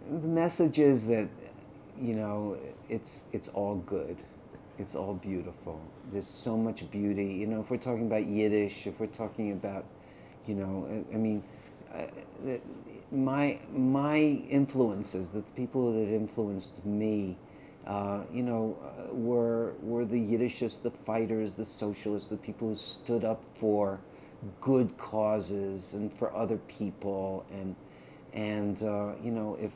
The message is that, it's all good. It's all beautiful. There's so much beauty. If we're talking about Yiddish, if we're talking about, I mean, uh, my influences, the people that influenced me, were the Yiddishists, the fighters, the socialists, the people who stood up for good causes and for other people, and if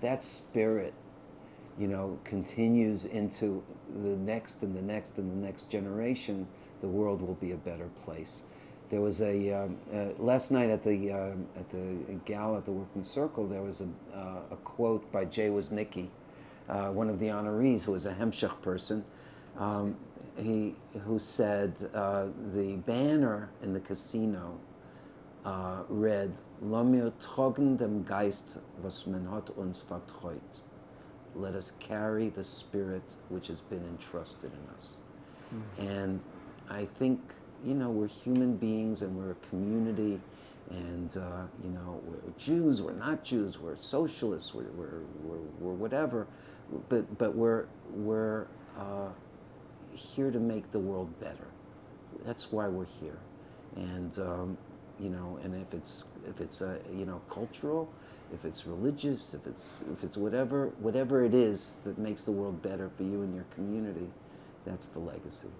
that spirit, continues into the next and the next and the next generation, the world will be a better place. There was last night at the gala at the Workman Circle. There was a quote by Jay Woznicki, one of the honorees, who was a Hemshech person. Who said the banner in the casino read, "Lo mir trocken dem Geist, was man hat uns vertraut." Let us carry the spirit which has been entrusted in us. And I think, we're human beings and we're a community, and we're Jews, we're not Jews, we're socialists, we're whatever, but we're here to make the world better. That's why we're here. And and if it's cultural, if it's religious, if it's whatever it is that makes the world better for you and your community, that's the legacy.